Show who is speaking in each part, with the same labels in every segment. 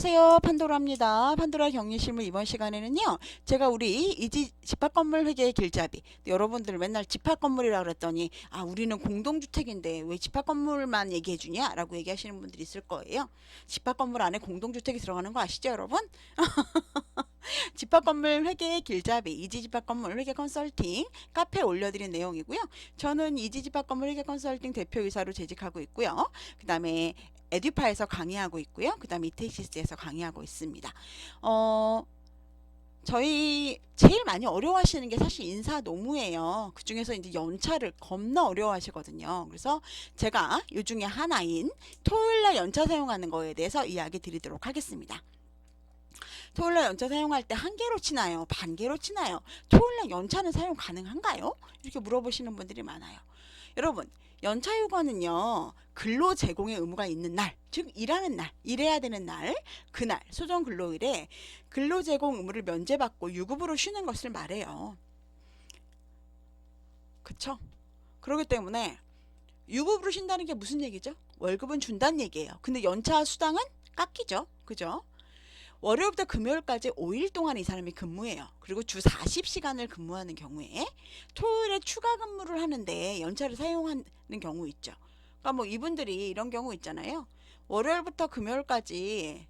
Speaker 1: 안녕하세요. 판도라입니다. 판도라 격리실무 이번 시간에는요. 제가 우리 이지 집합건물 회계의 길잡이 여러분들 맨날 집합건물이라 그랬더니 우리는 공동주택인데 왜 집합건물만 얘기해 주냐 라고 얘기하시는 분들이 있을 거예요. 집합건물 안에 공동주택이 들어가는 거 아시죠 여러분? 집합건물 회계의 길잡이 이지집합건물 회계 컨설팅 카페에 올려드린 내용이고요. 저는 이지집합건물 회계 컨설팅 대표이사로 재직하고 있고요. 그 다음에 에듀파에서 강의하고 있고요. 그 다음에 이테시스에서 강의하고 있습니다. 저희 제일 많이 어려워하시는 게 사실 인사노무예요. 그 중에서 이제 연차를 겁나 어려워하시거든요. 그래서 제가 이 중에 하나인 토요일날 연차 사용하는 거에 대해서 이야기 드리도록 하겠습니다. 토요일날 연차 사용할 때 한 개로 치나요? 반 개로 치나요? 토요일날 연차는 사용 가능한가요? 이렇게 물어보시는 분들이 많아요. 여러분, 연차휴가는요, 근로 제공의 의무가 있는 날, 즉 일하는 날, 일해야 되는 날, 그날, 소정 근로일에 근로 제공 의무를 면제받고 유급으로 쉬는 것을 말해요. 그쵸? 그렇기 때문에 유급으로 쉰다는 게 무슨 얘기죠? 월급은 준다는 얘기예요. 근데 연차 수당은 깎이죠. 그죠? 월요일부터 금요일까지 5일 동안 이 사람이 근무해요. 그리고 주 40시간을 근무하는 경우에 토요일에 추가 근무를 하는데 연차를 사용하는 경우 있죠. 그러니까 뭐 이분들이 이런 경우 있잖아요. 월요일부터 금요일까지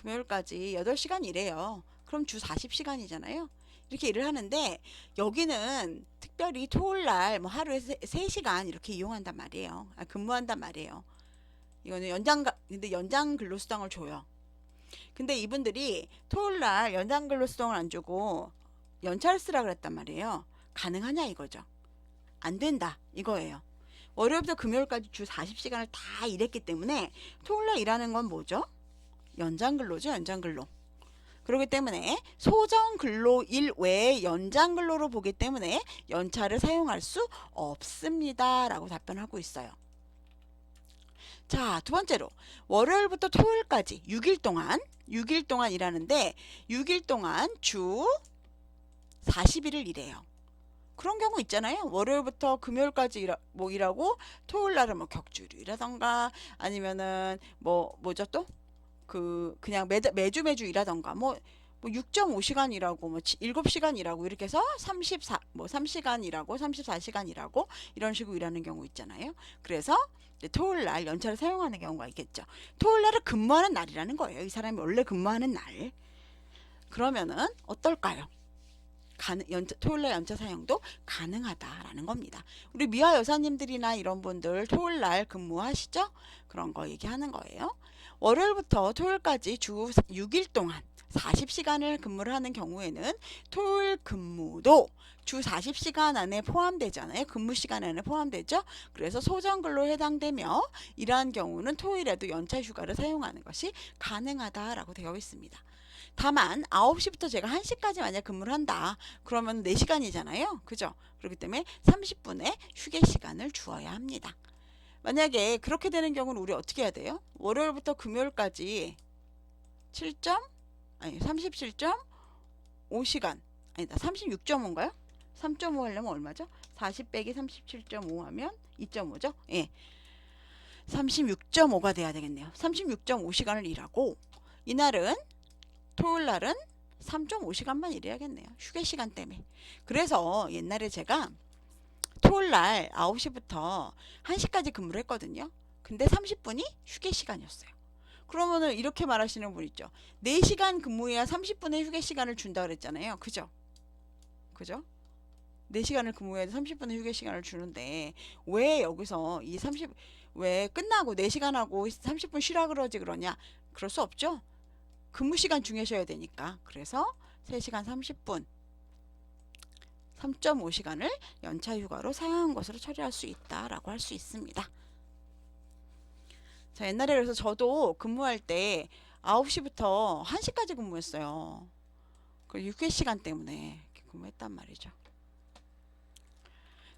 Speaker 1: 8시간 일해요. 그럼 주 40시간이잖아요. 이렇게 일을 하는데 여기는 특별히 토요일날 뭐 하루에 3시간 이렇게 이용한단 말이에요. 근무한단 말이에요. 이거는 근데 연장 근로수당을 줘요. 근데 이분들이 토요일날 연장 근로수당을 안 주고 연차를 쓰라 그랬단 말이에요. 가능하냐 이거죠. 안 된다 이거예요. 월요일부터 금요일까지 주 40시간을 다 일했기 때문에 토요일날 일하는 건 뭐죠? 연장 근로죠. 연장 근로. 그렇기 때문에 소정 근로일 외에 연장 근로로 보기 때문에 연차를 사용할 수 없습니다. 라고 답변하고 있어요. 자, 두 번째로 월요일부터 토요일까지 6일 동안 일하는데 6일 동안 주 40일을 일해요. 그런 경우 있잖아요. 월요일부터 금요일까지 일하고 토요일 날은 뭐 격주로 일하던가 아니면은 뭐죠 또? 그냥 매주 일하던가 뭐 6.5시간 일하고 뭐 7시간 일하고 이렇게 해서 3시간 일하고 34시간 일하고 이런 식으로 일하는 경우 있잖아요. 그래서 토요일 날 연차를 사용하는 경우가 있겠죠. 토요일 날을 근무하는 날이라는 거예요. 이 사람이 원래 근무하는 날. 그러면은 어떨까요? 토요일 날 연차 사용도 가능하다라는 겁니다. 우리 미화 여사님들이나 이런 분들 토요일 날 근무하시죠? 그런 거 얘기하는 거예요. 월요일부터 토요일까지 주 6일 동안 40시간을 근무를 하는 경우에는 토요일 근무도 주 40시간 안에 포함되잖아요. 근무 시간 안에 포함되죠. 그래서 소정근로에 해당되며 이러한 경우는 토요일에도 연차 휴가를 사용하는 것이 가능하다라고 되어 있습니다. 다만 9시부터 제가 1시까지 만약 근무를 한다. 그러면 4시간이잖아요. 그죠? 그렇기 때문에 30분의 휴게 시간을 주어야 합니다. 만약에 그렇게 되는 경우는 우리 어떻게 해야 돼요? 월요일부터 금요일까지 37.5시간 아니다 36.5인가요? 3.5 하려면 얼마죠? 40 빼기 37.5 하면 2.5죠? 예. 36.5가 돼야 되겠네요. 36.5시간을 일하고 이날은 토요일 날은 3.5시간만 일해야겠네요. 휴게 시간 때문에. 그래서 옛날에 제가 토요일 날 9시부터 1시까지 근무를 했거든요. 근데 30분이 휴게 시간이었어요. 그러면은 이렇게 말하시는 분 있죠. 4시간 근무해야 30분의 휴게 시간을 준다 그랬잖아요. 그죠? 그죠? 4시간을 근무해야 30분의 휴게 시간을 주는데 왜 여기서 왜 끝나고 4시간 하고 30분 쉬라 그러냐? 그럴 수 없죠. 근무 시간 중요셔야 되니까. 그래서 3시간 30분 3.5시간을 연차 휴가로 사용한 것으로 처리할 수 있다라고 할 수 있습니다. 자, 옛날에 그래서 저도 근무할 때 9시부터 1시까지 근무했어요. 그 6회 시간 때문에 이렇게 근무했단 말이죠.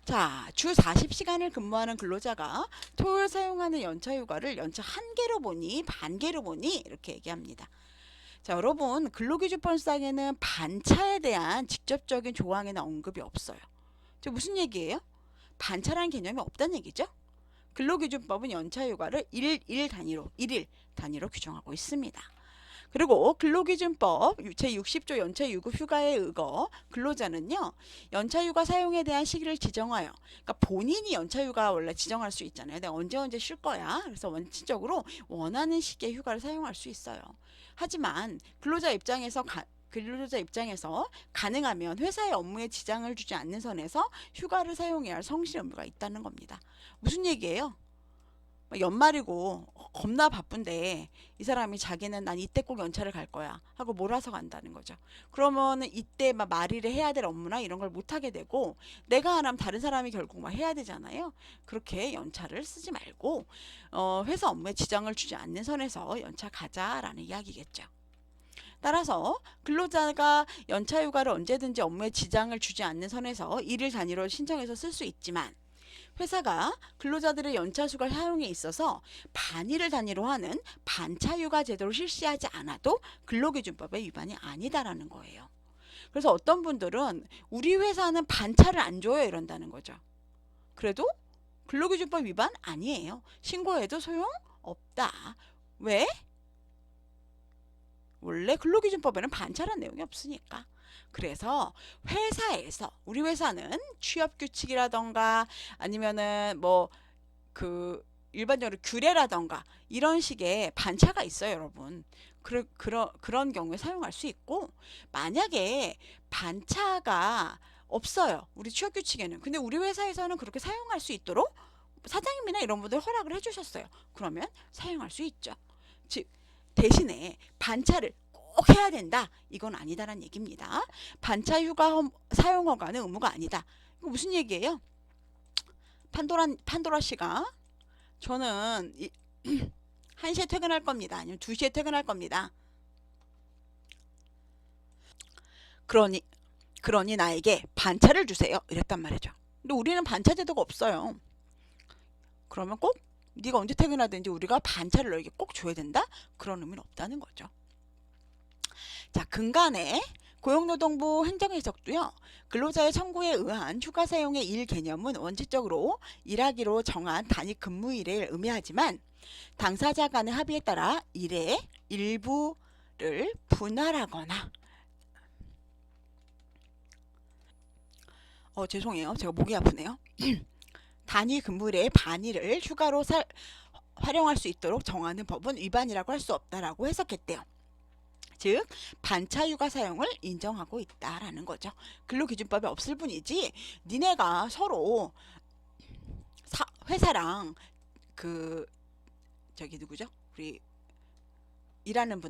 Speaker 1: 자, 주 40시간을 근무하는 근로자가 토요일 사용하는 연차 휴가를 연차 한 개로 보니 반 개로 보니 이렇게 얘기합니다. 자, 여러분 근로기준법상에는 반차에 대한 직접적인 조항에는 언급이 없어요. 저 무슨 얘기예요? 반차라는 개념이 없다는 얘기죠. 근로기준법은 연차휴가를 1일 단위로 규정하고 있습니다. 그리고 근로기준법 제60조 연차유급 휴가에 의거 근로자는요, 연차휴가 사용에 대한 시기를 지정하여, 그러니까 본인이 연차휴가 원래 지정할 수 있잖아요. 내가 언제 쉴 거야. 그래서 원칙적으로 원하는 시기에 휴가를 사용할 수 있어요. 하지만 근로자 입장에서 가능하면 회사의 업무에 지장을 주지 않는 선에서 휴가를 사용해야 할 성실 의무가 있다는 겁니다. 무슨 얘기예요? 연말이고 겁나 바쁜데 이 사람이 자기는 난 이때 꼭 연차를 갈 거야 하고 몰아서 간다는 거죠. 그러면은 이때 막 말일에 해야 될 업무나 이런 걸 못 하게 되고, 내가 안 하면 다른 사람이 결국 막 해야 되잖아요. 그렇게 연차를 쓰지 말고 회사 업무에 지장을 주지 않는 선에서 연차 가자라는 이야기겠죠. 따라서 근로자가 연차휴가를 언제든지 업무에 지장을 주지 않는 선에서 일일 단위로 신청해서 쓸 수 있지만, 회사가 근로자들의 연차수가 사용에 있어서 반일을 단위로 하는 반차휴가 제도를 실시하지 않아도 근로기준법의 위반이 아니다라는 거예요. 그래서 어떤 분들은 우리 회사는 반차를 안 줘요 이런다는 거죠. 그래도 근로기준법 위반 아니에요. 신고해도 소용없다. 왜? 원래 근로기준법에는 반차라는 내용이 없으니까. 그래서 회사에서, 우리 회사는 취업규칙이라던가 아니면은 뭐 일반적으로 규례라던가 이런 식의 반차가 있어요, 여러분. 그런 경우에 사용할 수 있고, 만약에 반차가 없어요, 우리 취업규칙에는. 근데 우리 회사에서는 그렇게 사용할 수 있도록 사장님이나 이런 분들 허락을 해주셨어요. 그러면 사용할 수 있죠. 즉 대신에 반차를 꼭 해야 된다, 이건 아니다라는 얘기입니다. 반차 휴가 사용 허가는 의무가 아니다. 이거 무슨 얘기예요? 판도라 씨가 저는 1시에 퇴근할 겁니다. 아니면 2시에 퇴근할 겁니다. 그러니 나에게 반차를 주세요. 이랬단 말이죠. 근데 우리는 반차 제도가 없어요. 그러면 꼭 네가 언제 퇴근하든지 우리가 반차를 너에게 꼭 줘야 된다? 그런 의미는 없다는 거죠. 자, 근간에 고용노동부 행정해석도요, 근로자의 청구에 의한 휴가 사용의 일 개념은 원칙적으로 일하기로 정한 단위 근무일을 의미하지만 당사자 간의 합의에 따라 일의 일부를 분할하거나, 죄송해요. 제가 목이 아프네요. 단위 근무일의 반일을 휴가로 활용할 수 있도록 정하는 법은 위반이라고 할 수 없다라고 해석했대요. 즉 반차 휴가 사용을 인정하고 있다라는 거죠. 근로기준법에 없을 뿐이지, 니네가 서로 회사랑 누구죠? 우리 일하는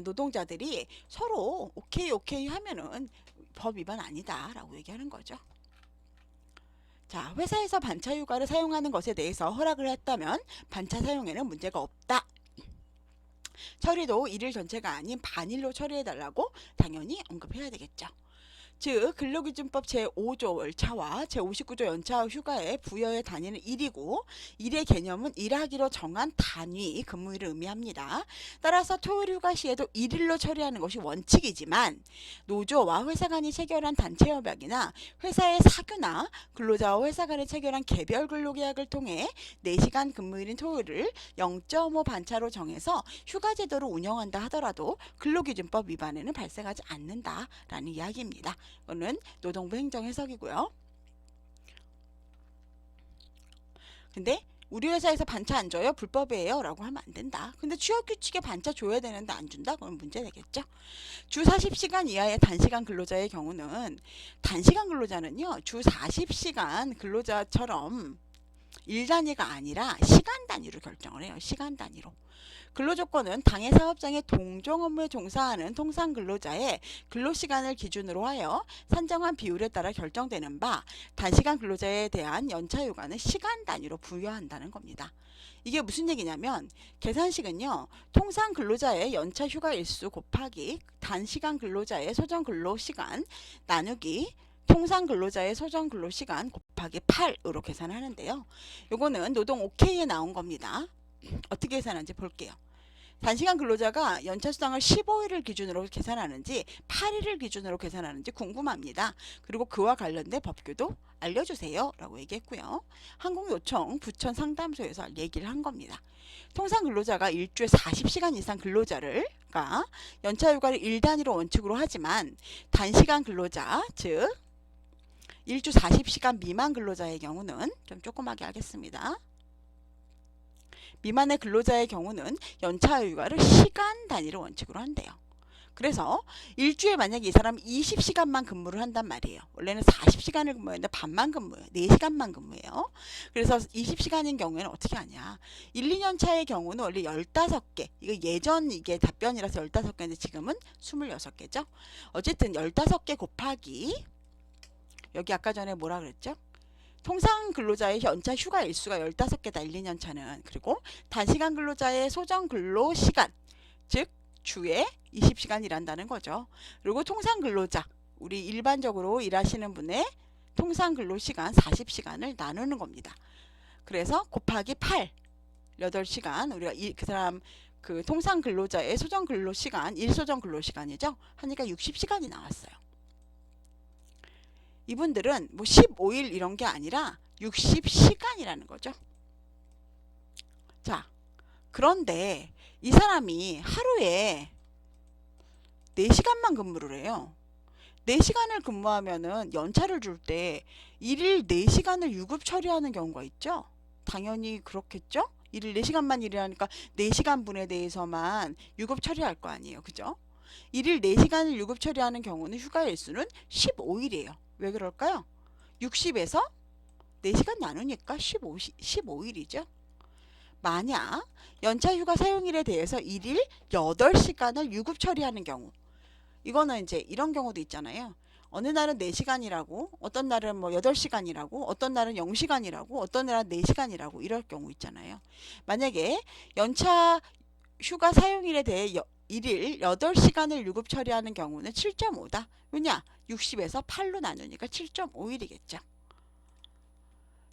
Speaker 1: 노동자들이 서로 오케이 하면은 법 위반 아니다라고 얘기하는 거죠. 자, 회사에서 반차 휴가를 사용하는 것에 대해서 허락을 했다면 반차 사용에는 문제가 없다. 처리도 일일 전체가 아닌 반일로 처리해달라고 당연히 언급해야 되겠죠. 즉 근로기준법 제5조 월차와 제59조 연차 휴가의 부여의 단위는 일이고, 일의 개념은 일하기로 정한 단위 근무일을 의미합니다. 따라서 토요일 휴가 시에도 일일로 처리하는 것이 원칙이지만, 노조와 회사 간이 체결한 단체 협약이나 회사의 사규나 근로자와 회사 간에 체결한 개별 근로계약을 통해 4시간 근무일인 토요일을 0.5 반차로 정해서 휴가 제도를 운영한다 하더라도 근로기준법 위반에는 발생하지 않는다라는 이야기입니다. 이거는 노동부 행정 해석이고요. 근데 우리 회사에서 반차 안 줘요? 불법이에요? 라고 하면 안 된다. 근데 취업규칙에 반차 줘야 되는데 안 준다? 그건 문제 되겠죠. 주 40시간 이하의 단시간 근로자의 경우는, 단시간 근로자는요, 주 40시간 근로자처럼 일 단위가 아니라 시간 단위로 결정을 해요. 시간 단위로. 근로조건은 당해 사업장의 동종 업무에 종사하는 통상 근로자의 근로시간을 기준으로 하여 산정한 비율에 따라 결정되는 바, 단시간 근로자에 대한 연차휴가는 시간 단위로 부여한다는 겁니다. 이게 무슨 얘기냐면, 계산식은요, 통상 근로자의 연차 휴가 일수 곱하기 단시간 근로자의 소정 근로시간 나누기 통상 근로자의 소정 근로시간 곱하기 8으로 계산하는데요. 요거는 노동 OK에 나온 겁니다. 어떻게 계산하는지 볼게요. 단시간 근로자가 연차 수당을 15일을 기준으로 계산하는지 8일을 기준으로 계산하는지 궁금합니다. 그리고 그와 관련된 법규도 알려주세요 라고 얘기했고요. 항공요청 부천 상담소에서 얘기를 한 겁니다. 통상 근로자가 일주에 40시간 이상 근로자를 연차 휴가를 일 단위로 원칙으로 하지만 단시간 근로자 즉 일주 40시간 미만 근로자의 경우는 좀 조그맣게 하겠습니다. 미만의 근로자의 경우는 연차 휴가를 시간 단위로 원칙으로 한대요. 그래서 일주에 만약에 이 사람이 20시간만 근무를 한단 말이에요. 원래는 40시간을 근무했는데 반만 근무해요. 4시간만 근무해요. 그래서 20시간인 경우에는 어떻게 하냐. 1, 2년 차의 경우는 원래 15개. 이거 예전 이게 답변이라서 15개인데 지금은 26개죠. 어쨌든 15개 곱하기 여기 아까 전에 뭐라 그랬죠? 통상 근로자의 연차 휴가 일수가 15개다 1, 2년 차는. 그리고 단시간 근로자의 소정 근로 시간 즉 주에 20시간 일한다는 거죠. 그리고 통상 근로자 우리 일반적으로 일하시는 분의 통상 근로 시간 40시간을 나누는 겁니다. 그래서 곱하기 8 8시간 우리가 그 사람 그 통상 근로자의 소정 근로 시간 일소정 근로 시간이죠. 하니까 60시간이 나왔어요. 이분들은 뭐 15일 이런 게 아니라 60시간이라는 거죠. 자, 그런데 이 사람이 하루에 4시간만 근무를 해요. 4시간을 근무하면은 연차를 줄 때 일일 4시간을 유급 처리하는 경우가 있죠. 당연히 그렇겠죠. 일일 4시간만 일하니까 4시간 분에 대해서만 유급 처리할 거 아니에요. 그죠? 일일 4시간을 유급 처리하는 경우는 휴가 일수는 15일이에요. 왜 그럴까요? 60에서 4시간 나누니까 15일이죠. 만약 연차 휴가 사용일에 대해서 일일 8시간을 유급 처리하는 경우 이거는 이제 이런 경우도 있잖아요. 어느 날은 4시간이라고 어떤 날은 뭐 8시간이라고 어떤 날은 0시간이라고 어떤 날은 4시간이라고 이럴 경우 있잖아요. 만약에 연차 휴가 사용일에 대해 일일 8시간을 유급 처리하는 경우는 7.5다. 왜냐? 60에서 8로 나누니까 7.5일이겠죠.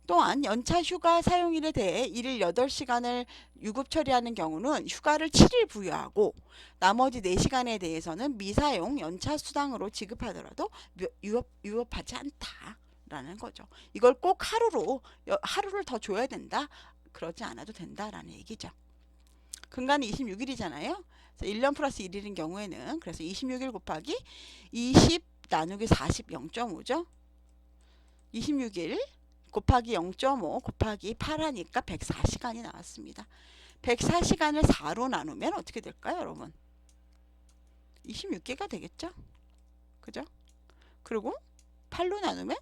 Speaker 1: 또한 연차 휴가 사용일에 대해 일일 8시간을 유급 처리하는 경우는 휴가를 7일 부여하고 나머지 4시간에 대해서는 미사용 연차 수당으로 지급하더라도 유업하지 않다라는 거죠. 이걸 꼭 하루를 더 줘야 된다. 그러지 않아도 된다라는 얘기죠. 근간이 26일이잖아요. 1년 플러스 1일인 경우에는 그래서 26일 곱하기 20 나누기 40 0.5죠. 26일 곱하기 0.5 곱하기 8 하니까 104시간이 나왔습니다. 104시간을 4로 나누면 어떻게 될까요, 여러분? 26개가 되겠죠? 그죠? 그리고 8로 나누면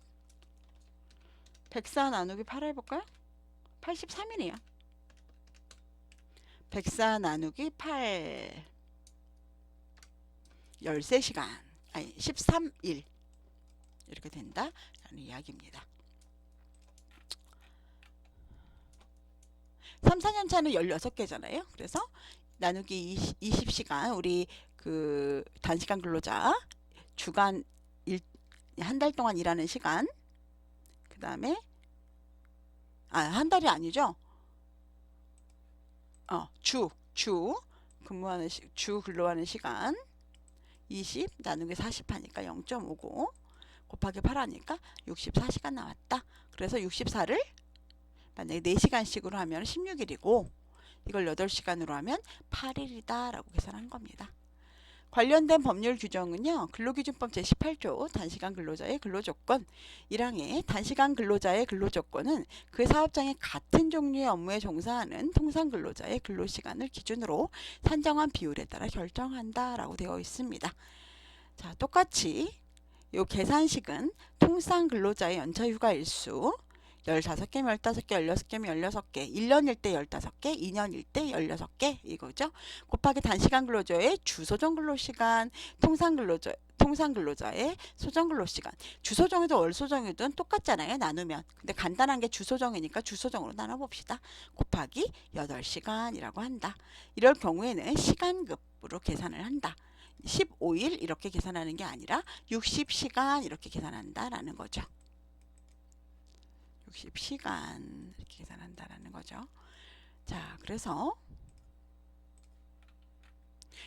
Speaker 1: 104 나누기 8 해볼까요? 83이네요. 104 나누기 8 13시간 아니 13일 이렇게 된다라는 이야기입니다. 3, 4년 차는 16개잖아요. 그래서 나누기 20시간 우리 그 단시간 근로자 주간 한 달 동안 일하는 시간 그 다음에 한 달이 아니죠. 주 근무하는 주 근로하는 시간 20 나누기 40 하니까 0.59 곱하기 8 하니까 64시간 나왔다. 그래서 64를 만약에 4시간씩으로 하면 16일이고 이걸 8시간으로 하면 8일이다 라고 계산한 겁니다. 관련된 법률 규정은요. 근로기준법 제18조 단시간 근로자의 근로조건 1항의 단시간 근로자의 근로조건은 그 사업장의 같은 종류의 업무에 종사하는 통상 근로자의 근로시간을 기준으로 산정한 비율에 따라 결정한다 라고 되어 있습니다. 자, 똑같이 이 계산식은 통상 근로자의 연차 휴가 일수 15개면 15개, 16개면 16개, 1년일 때 15개, 2년일 때 16개 이거죠. 곱하기 단시간 근로자의 주소정 근로시간, 통상 근로자의 소정 근로시간. 주소정이든 월소정이든 똑같잖아요. 나누면. 근데 간단한 게 주소정이니까 주소정으로 나눠봅시다. 곱하기 8시간이라고 한다. 이럴 경우에는 시간급으로 계산을 한다. 15일 이렇게 계산하는 게 아니라 60시간 이렇게 계산한다라는 거죠. 60시간 이렇게 계산한다라는 거죠. 자, 그래서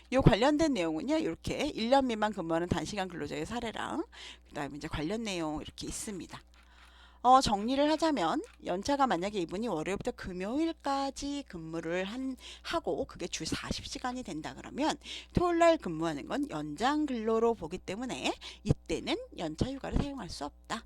Speaker 1: 이 관련된 내용은요, 이렇게 1년 미만 근무하는 단시간 근로자의 사례랑 그다음에 이제 관련 내용 이렇게 있습니다. 정리를 하자면 연차가 만약에 이분이 월요일부터 금요일까지 근무를 하고 그게 주 40시간이 된다 그러면 토요일날 근무하는 건 연장 근로로 보기 때문에 이때는 연차 휴가를 사용할 수 없다.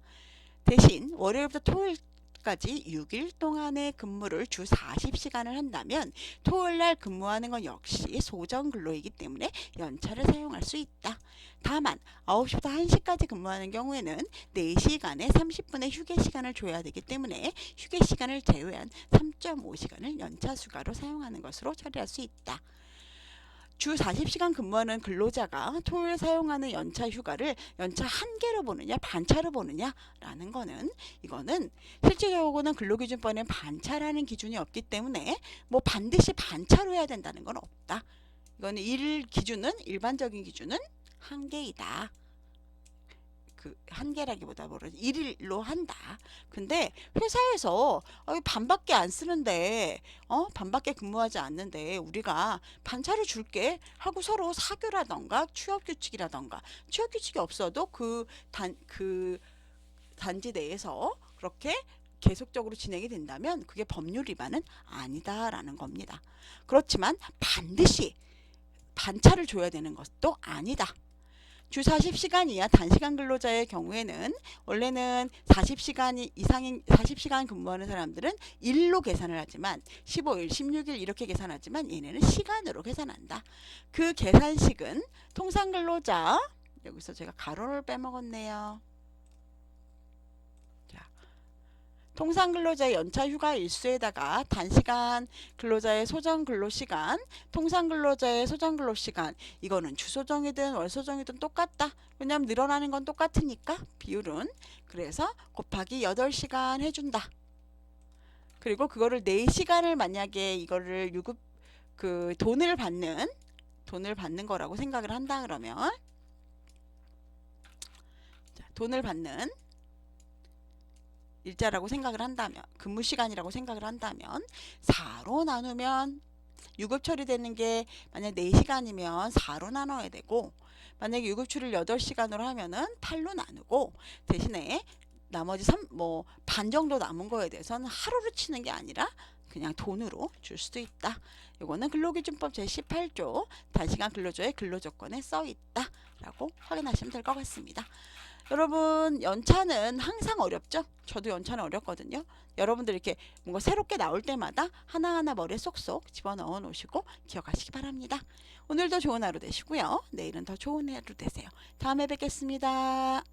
Speaker 1: 대신 월요일부터 토요일까지 6일 동안의 근무를 주 40시간을 한다면 토요일날 근무하는 건 역시 소정 근로이기 때문에 연차를 사용할 수 있다. 다만 9시부터 1시까지 근무하는 경우에는 4시간에 30분의 휴게 시간을 줘야 되기 때문에 휴게 시간을 제외한 3.5시간을 연차 휴가로 사용하는 것으로 처리할 수 있다. 주 40시간 근무하는 근로자가 토요일 사용하는 연차 휴가를 연차 한 개로 보느냐 반차로 보느냐라는 거는 이거는 실질적으로는 근로기준법에는 반차라는 기준이 없기 때문에 뭐 반드시 반차로 해야 된다는 건 없다. 이거는 일반적인 기준은 한 개이다. 그 한 개라기보다 일일로 한다. 근데 회사에서 반밖에 안 쓰는데 반밖에 근무하지 않는데 우리가 반차를 줄게 하고 서로 사교라던가 취업 규칙이 없어도 그 단지 내에서 그렇게 계속적으로 진행이 된다면 그게 법률 위반은 아니다라는 겁니다. 그렇지만 반드시 반차를 줘야 되는 것도 아니다. 주 40시간 이하 단시간 근로자의 경우에는 원래는 40시간 근무하는 사람들은 일로 계산을 하지만 15일, 16일 이렇게 계산하지만 얘네는 시간으로 계산한다. 그 계산식은 통상근로자, 여기서 제가 가로를 빼먹었네요. 통상근로자의 연차 휴가 일수에다가 단시간 근로자의 소정 근로시간, 통상근로자의 소정 근로시간, 이거는 주소정이든 월소정이든 똑같다. 왜냐하면 늘어나는 건 똑같으니까 비율은. 그래서 곱하기 8시간 해준다. 그리고 그거를 4시간을 만약에 이거를 돈을 받는 거라고 생각을 한다 그러면 돈을 받는 일자라고 생각을 한다면 근무 시간이라고 생각을 한다면 4로 나누면 유급 처리되는 게 만약 4시간이면 4로 나눠야 되고 만약에 유급 처리를 8시간으로 하면은 8로 나누고 대신에 나머지 반 정도 남은 거에 대해서는 하루로 치는 게 아니라 그냥 돈으로 줄 수도 있다. 이거는 근로기준법 제18조 단시간 근로자의 근로조건에 써 있다 라고 확인하시면 될 것 같습니다. 여러분 연차는 항상 어렵죠? 저도 연차는 어렵거든요. 여러분들 이렇게 뭔가 새롭게 나올 때마다 하나하나 머리에 쏙쏙 집어넣어 놓으시고 기억하시기 바랍니다. 오늘도 좋은 하루 되시고요. 내일은 더 좋은 하루 되세요. 다음에 뵙겠습니다.